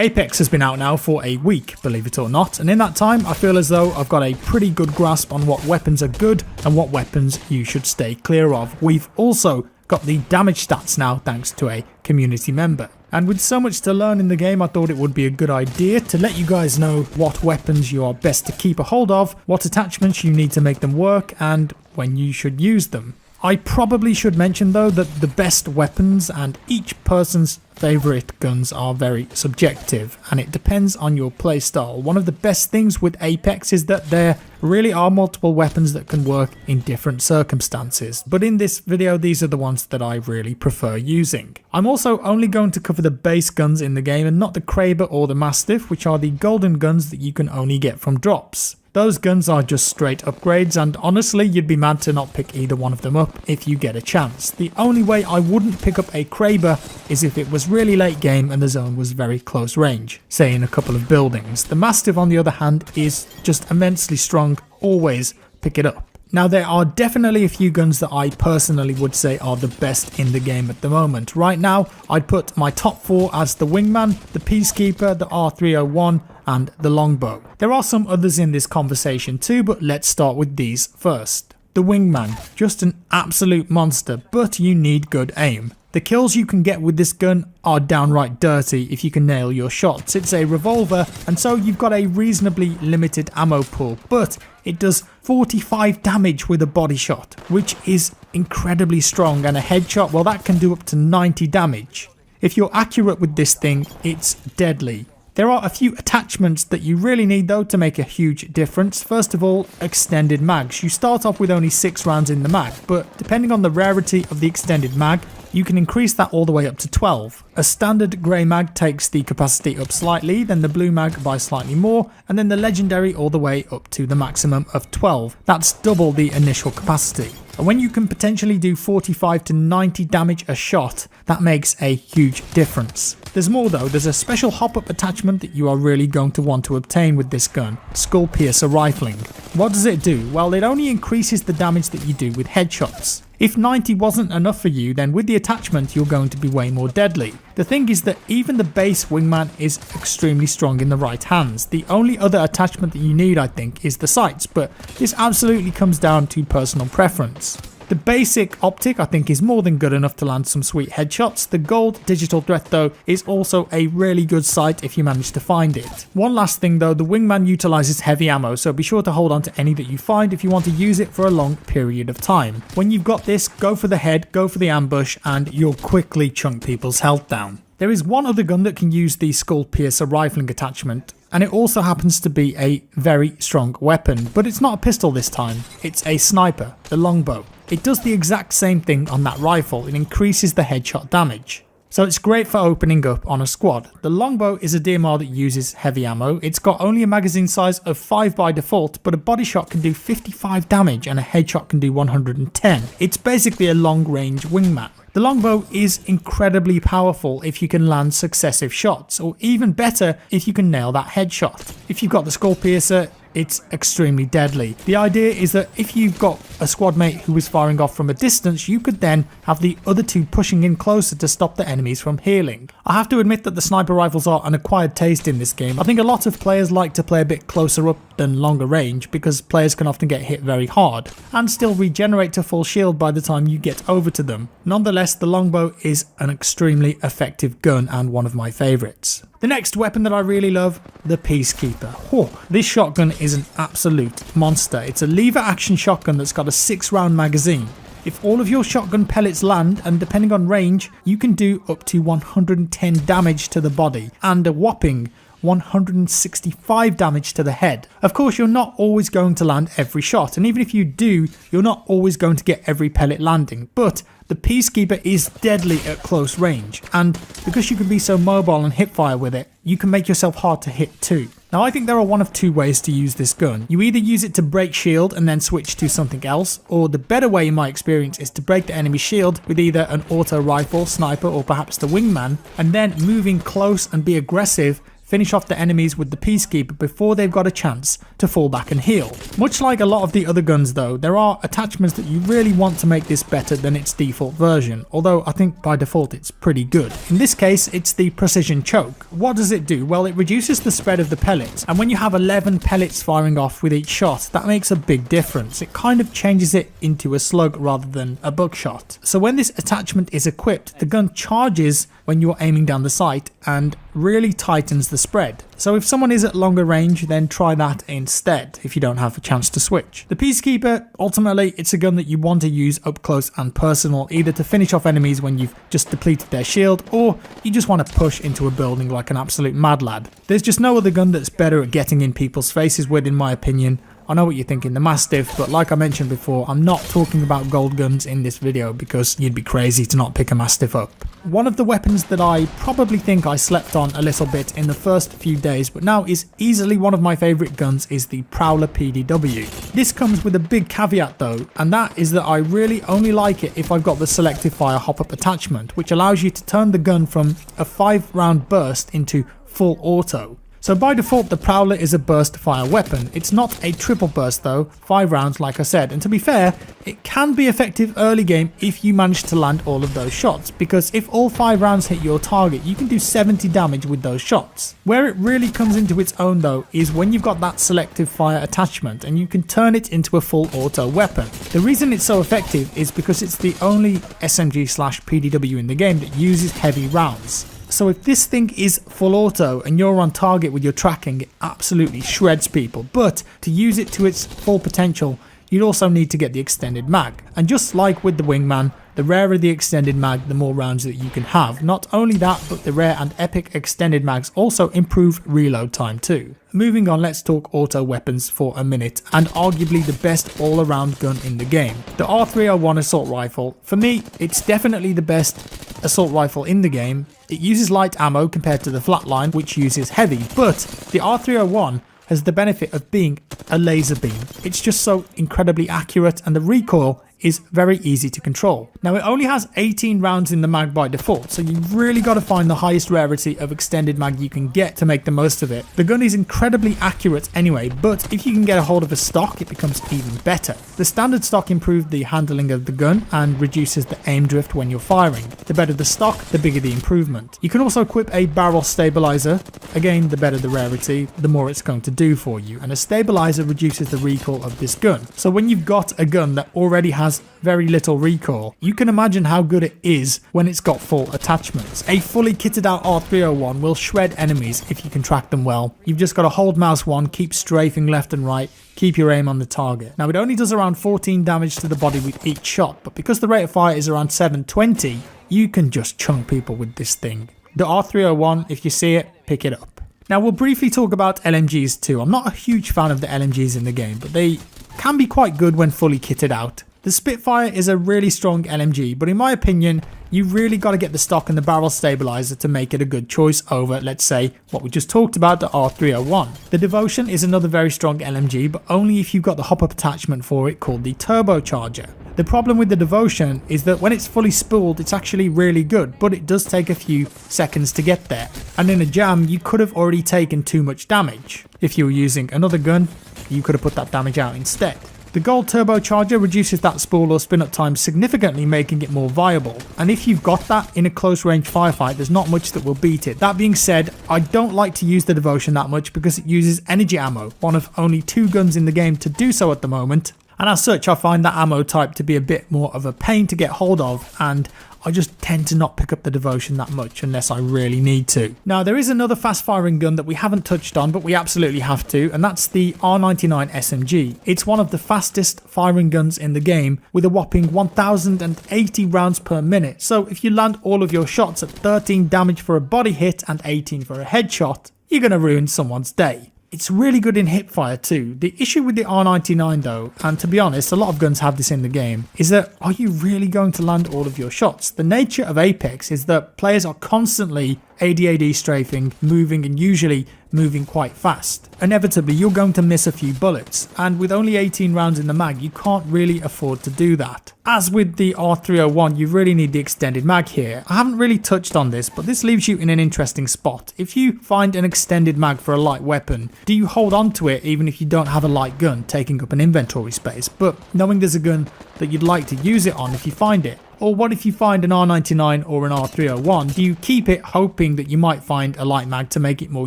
Apex has been out now for a week, believe it or not, and in that time I feel as though I've got a pretty good grasp on what weapons are good and what weapons you should stay clear of. We've also got the damage stats now thanks to a community member. And with so much to learn in the game, I thought it would be a good idea to let you guys know what weapons you are best to keep a hold of, what attachments you need to make them work, and when you should use them. I probably should mention though that the best weapons and each person's favourite guns are very subjective and it depends on your playstyle. One of the best things with Apex is that there really are multiple weapons that can work in different circumstances, but in this video these are the ones that I really prefer using. I'm also only going to cover the base guns in the game and not the Kraber or the Mastiff, which are the golden guns that you can only get from drops. Those guns are just straight upgrades and honestly you'd be mad to not pick either one of them up if you get a chance. The only way I wouldn't pick up a Kraber is if it was really late game and the zone was very close range, say in a couple of buildings. The Mastiff on the other hand is just immensely strong, always pick it up. Now there are definitely a few guns that I personally would say are the best in the game at the moment. Right now I'd put my top 4 as the Wingman, the Peacekeeper, the R301 and the Longbow. There are some others in this conversation too, but let's start with these first. The Wingman, just an absolute monster, but you need good aim. The kills you can get with this gun are downright dirty if you can nail your shots. It's a revolver and so you've got a reasonably limited ammo pool, but it does 45 damage with a body shot, which is incredibly strong, and a headshot, well, that can do up to 90 damage. If you're accurate with this thing, it's deadly. There are a few attachments that you really need though to make a huge difference. First of all, extended mags. You start off with only 6 rounds in the mag, but depending on the rarity of the extended mag, you can increase that all the way up to 12. A standard grey mag takes the capacity up slightly, then the blue mag by slightly more, and then the legendary all the way up to the maximum of 12. That's double the initial capacity. And when you can potentially do 45 to 90 damage a shot, that makes a huge difference. There's more though. There's a special hop-up attachment that you are really going to want to obtain with this gun, Skull Piercer Rifling. What does it do? Well, it only increases the damage that you do with headshots. If 90 wasn't enough for you, then with the attachment you're going to be way more deadly. The thing is that even the base Wingman is extremely strong in the right hands. The only other attachment that you need, I think, is the sights, but this absolutely comes down to personal preference. The basic optic I think is more than good enough to land some sweet headshots. The gold digital threat though is also a really good sight if you manage to find it. One last thing though, the Wingman utilizes heavy ammo, so be sure to hold on to any that you find if you want to use it for a long period of time. When you've got this, go for the head, go for the ambush, and you'll quickly chunk people's health down. There is one other gun that can use the Skull Piercer Rifling attachment, and it also happens to be a very strong weapon, but it's not a pistol this time, it's a sniper, the Longbow. It does the exact same thing on that rifle, it increases the headshot damage. So it's great for opening up on a squad. The Longbow is a DMR that uses heavy ammo. It's got only a magazine size of 5 by default, but a body shot can do 55 damage and a headshot can do 110. It's basically a long range Wingman. The Longbow is incredibly powerful if you can land successive shots, or even better if you can nail that headshot. If you've got the Skull Piercer, it's extremely deadly. The idea is that if you've got a squad mate who is firing off from a distance, you could then have the other two pushing in closer to stop the enemies from healing. I have to admit that the sniper rifles are an acquired taste in this game. I think a lot of players like to play a bit closer up than longer range because players can often get hit very hard and still regenerate to full shield by the time you get over to them. Nonetheless, the Longbow is an extremely effective gun and one of my favourites. The next weapon that I really love, the Peacekeeper. This shotgun is an absolute monster. It's a lever action shotgun that's got a 6-round magazine. If all of your shotgun pellets land, and depending on range, you can do up to 110 damage to the body and a whopping 165 damage to the head. Of course, you're not always going to land every shot, and even if you do, you're not always going to get every pellet landing, but the Peacekeeper is deadly at close range, and because you can be so mobile and hipfire with it, you can make yourself hard to hit too. Now I think there are one of two ways to use this gun. You either use it to break shield and then switch to something else, or the better way in my experience is to break the enemy shield with either an auto rifle, sniper, or perhaps the Wingman, and then moving close and be aggressive, finish off the enemies with the Peacekeeper before they've got a chance to fall back and heal. Much like a lot of the other guns though, there are attachments that you really want to make this better than its default version, although I think by default it's pretty good. In this case, it's the Precision Choke. What does it do? Well, it reduces the spread of the pellets, and when you have 11 pellets firing off with each shot, that makes a big difference. It kind of changes it into a slug rather than a buckshot. So when this attachment is equipped, the gun charges when you're aiming down the sight and really tightens the spread. So if someone is at longer range, then try that instead if you don't have a chance to switch. The Peacekeeper, ultimately, it's a gun that you want to use up close and personal, either to finish off enemies when you've just depleted their shield, or you just want to push into a building like an absolute mad lad. There's just no other gun that's better at getting in people's faces with, in my opinion. I know what you're thinking, the Mastiff, but like I mentioned before, I'm not talking about gold guns in this video because you'd be crazy to not pick a Mastiff up. One of the weapons that I probably think I slept on a little bit in the first few days, but now is easily one of my favourite guns, is the Prowler PDW. This comes with a big caveat though, and that is that I really only like it if I've got the selective fire hop-up attachment, which allows you to turn the gun from a 5-round burst into full auto. So by default, the Prowler is a burst fire weapon. It's not a triple burst though, 5 rounds like I said, and to be fair, it can be effective early game if you manage to land all of those shots, because if all 5 rounds hit your target, you can do 70 damage with those shots. Where it really comes into its own though is when you've got that selective fire attachment and you can turn it into a full auto weapon. The reason it's so effective is because it's the only SMG/PDW in the game that uses heavy rounds. So if this thing is full auto and you're on target with your tracking, it absolutely shreds people. But to use it to its full potential, you'd also need to get the extended mag. And just like with the Wingman, the rarer the extended mag, the more rounds that you can have. Not only that, but the rare and epic extended mags also improve reload time too. Moving on, let's talk auto weapons for a minute, and arguably the best all-around gun in the game. The R301 assault rifle, for me, it's definitely the best assault rifle in the game. It uses light ammo compared to the Flatline, which uses heavy, but the R301 has the benefit of being a laser beam. It's just so incredibly accurate, and the recoil is very easy to control. Now it only has 18 rounds in the mag by default, so you've really got to find the highest rarity of extended mag you can get to make the most of it. The gun is incredibly accurate anyway, but if you can get a hold of a stock, it becomes even better. The standard stock improved the handling of the gun and reduces the aim drift when you're firing. The better the stock, the bigger the improvement. You can also equip a barrel stabilizer. Again, the better the rarity, the more it's going to do for you, and a stabilizer reduces the recoil of this gun. So when you've got a gun that already has very little recoil, you can imagine how good it is when it's got full attachments. A fully kitted out R301 will shred enemies if you can track them well. You've just got to hold mouse 1, keep strafing left and right, keep your aim on the target. Now it only does around 14 damage to the body with each shot, but because the rate of fire is around 720, you can just chunk people with this thing. The R301, if you see it, pick it up. Now we'll briefly talk about LMGs too. I'm not a huge fan of the LMGs in the game, but they can be quite good when fully kitted out. The Spitfire is a really strong LMG, but in my opinion, you really got to get the stock and the barrel stabilizer to make it a good choice over, let's say, what we just talked about, the R301. The Devotion is another very strong LMG, but only if you've got the hop-up attachment for it called the Turbocharger. The problem with the Devotion is that when it's fully spooled, it's actually really good, but it does take a few seconds to get there. And in a jam, you could have already taken too much damage. If you were using another gun, you could have put that damage out instead. The Gold Turbocharger reduces that spool or spin up time significantly, making it more viable. And if you've got that in a close range firefight, there's not much that will beat it. That being said, I don't like to use the Devotion that much because it uses energy ammo, one of only 2 guns in the game to do so at the moment. And as such, I find that ammo type to be a bit more of a pain to get hold of, and I just tend to not pick up the Devotion that much unless I really need to. Now there is another fast firing gun that we haven't touched on, but we absolutely have to, and that's the R99 SMG. It's one of the fastest firing guns in the game with a whopping 1080 rounds per minute. So if you land all of your shots at 13 damage for a body hit and 18 for a headshot, you're going to ruin someone's day. It's really good in hipfire too. The issue with the R99 though, and to be honest, a lot of guns have this in the game, is that are you really going to land all of your shots? The nature of Apex is that players are constantly ADAD strafing, moving, and usually moving quite fast. Inevitably, you're going to miss a few bullets, and with only 18 rounds in the mag, you can't really afford to do that. As with the R301, you really need the extended mag here. I haven't really touched on this, but this leaves you in an interesting spot. If you find an extended mag for a light weapon, do you hold on to it even if you don't have a light gun taking up an inventory space, but knowing there's a gun that you'd like to use it on if you find it? Or what if you find an R99 or an R301? Do you keep it hoping that you might find a light mag to make it more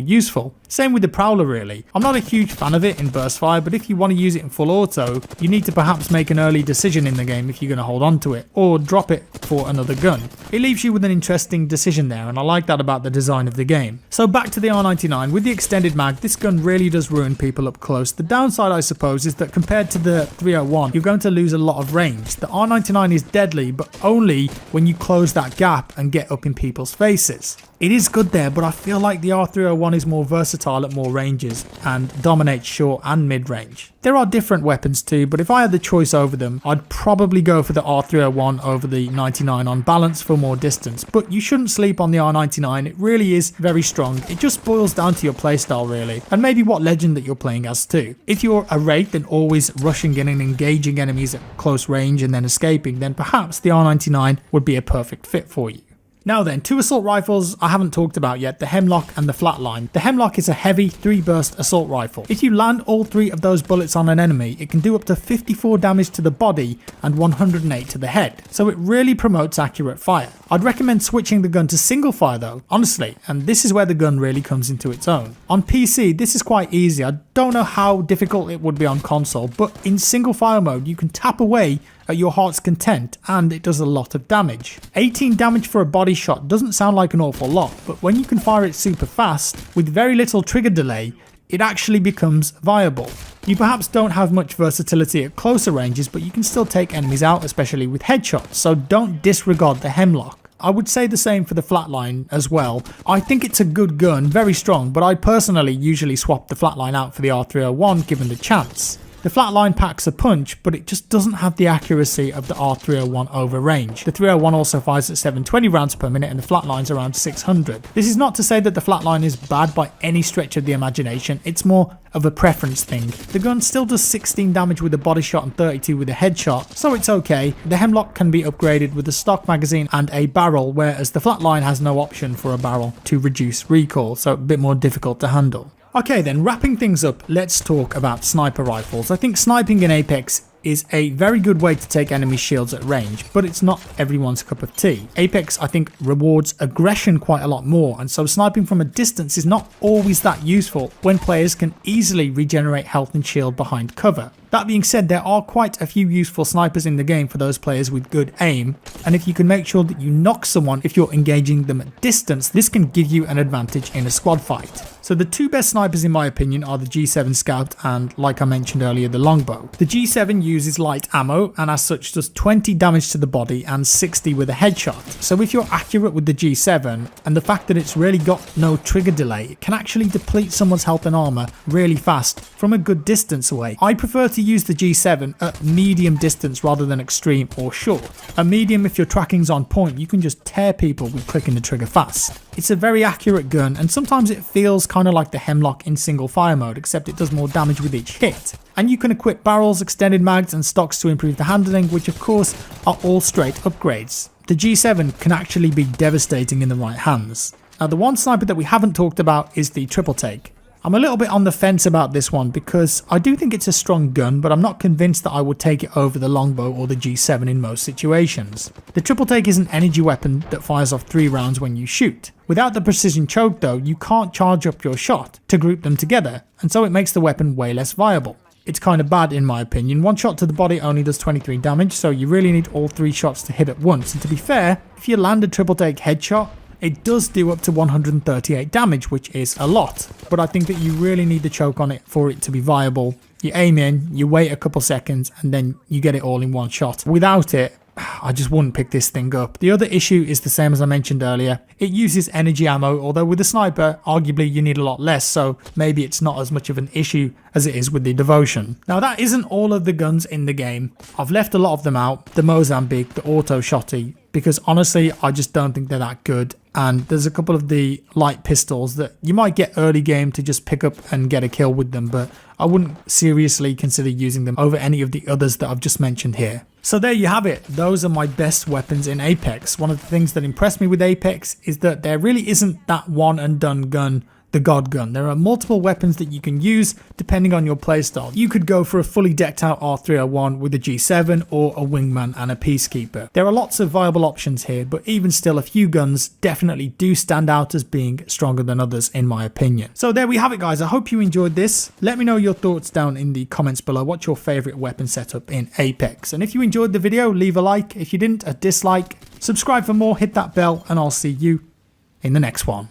useful? Same with the Prowler really. I'm not a huge fan of it in burst fire, but if you want to use it in full auto, you need to perhaps make an early decision in the game if you're going to hold on to it, or drop it for another gun. It leaves you with an interesting decision there, and I like that about the design of the game. So back to the R99, with the extended mag, this gun really does ruin people up close. The downside, I suppose, is that compared to the 301, you're going to lose a lot of range. The R99 is deadly, but only when you close that gap and get up in people's faces. It is good there, but I feel like the R301 is more versatile at more ranges and dominates short and mid range. There are different weapons too, but if I had the choice over them, I'd probably go for the R301 over the 99 on balance for more distance. But you shouldn't sleep on the R99, it really is very strong. It just boils down to your playstyle really, and maybe what legend that you're playing as too. If you're a Wraith and always rushing in and engaging enemies at close range and then escaping, then perhaps the R99 would be a perfect fit for you. Now then, two assault rifles I haven't talked about yet, the Hemlock and the Flatline. The Hemlock is a heavy 3-burst assault rifle. If you land all 3 of those bullets on an enemy, it can do up to 54 damage to the body and 108 to the head, so it really promotes accurate fire. I'd recommend switching the gun to single fire though, honestly, and this is where the gun really comes into its own. On PC, this is quite easy. I don't know how difficult it would be on console, but in single fire mode, you can tap away at your heart's content, and it does a lot of damage. 18 damage for a body shot doesn't sound like an awful lot, but when you can fire it super fast, with very little trigger delay, it actually becomes viable. You perhaps don't have much versatility at closer ranges, but you can still take enemies out, especially with headshots, so don't disregard the Hemlock. I would say the same for the Flatline as well. I think it's a good gun, very strong, but I personally usually swap the Flatline out for the R301 given the chance. The Flatline packs a punch, but it just doesn't have the accuracy of the R301 over range. The 301 also fires at 720 rounds per minute and the Flatline's around 600. This is not to say that the Flatline is bad by any stretch of the imagination, it's more of a preference thing. The gun still does 16 damage with a body shot and 32 with a headshot, so it's okay. The Hemlock can be upgraded with a stock magazine and a barrel, whereas the Flatline has no option for a barrel to reduce recoil, so a bit more difficult to handle. Okay then, wrapping things up, let's talk about sniper rifles. I think sniping in Apex is a very good way to take enemy shields at range, but it's not everyone's cup of tea. Apex, I think, rewards aggression quite a lot more, and so sniping from a distance is not always that useful when players can easily regenerate health and shield behind cover. That being said, there are quite a few useful snipers in the game for those players with good aim, and if you can make sure that you knock someone if you're engaging them at distance, this can give you an advantage in a squad fight. So the 2 best snipers in my opinion are the G7 Scout and, like I mentioned earlier, the Longbow. The G7 uses light ammo and as such does 20 damage to the body and 60 with a headshot. So if you're accurate with the G7 and the fact that it's really got no trigger delay, it can actually deplete someone's health and armor really fast from a good distance away. I prefer to use the G7 at medium distance rather than extreme or short. At medium, if your tracking's on point, you can just tear people with clicking the trigger fast. It's a very accurate gun, and sometimes it feels kind of like the Hemlock in single fire mode, except it does more damage with each hit. And you can equip barrels, extended mags and stocks to improve the handling, which of course are all straight upgrades. The G7 can actually be devastating in the right hands. Now the one sniper that we haven't talked about is the Triple Take. I'm a little bit on the fence about this one because I do think it's a strong gun, but I'm not convinced that I would take it over the Longbow or the G7 in most situations. The Triple Take is an energy weapon that fires off 3 rounds when you shoot. Without the precision choke though, you can't charge up your shot to group them together, and so it makes the weapon way less viable. It's kind of bad in my opinion. 1 shot to the body only does 23 damage, so you really need all 3 shots to hit at once, and to be fair, if you land a Triple Take headshot, it does do up to 138 damage, which is a lot, but I think that you really need the choke on it for it to be viable. You aim in, you wait a couple seconds, and then you get it all in 1 shot. Without it, I just wouldn't pick this thing up. The other issue is the same as I mentioned earlier. It uses energy ammo, although with a sniper, arguably you need a lot less, so maybe it's not as much of an issue as it is with the Devotion. Now that isn't all of the guns in the game. I've left a lot of them out, the Mozambique, the Auto Shotty, because honestly, I just don't think they're that good. and there's a couple of the light pistols that you might get early game to just pick up and get a kill with them, but I wouldn't seriously consider using them over any of the others that I've just mentioned here. So there you have it. Those are my best weapons in Apex. One of the things that impressed me with Apex is that there really isn't that one and done gun, the God gun. There are multiple weapons that you can use depending on your playstyle. You could go for a fully decked out R301 with a G7 or a Wingman and a Peacekeeper. There are lots of viable options here, but even still a few guns definitely do stand out as being stronger than others in my opinion. So there we have it guys. I hope you enjoyed this. Let me know your thoughts down in the comments below. What's your favorite weapon setup in Apex? And if you enjoyed the video, leave a like. If you didn't, a dislike. Subscribe for more, hit that bell, and I'll see you in the next one.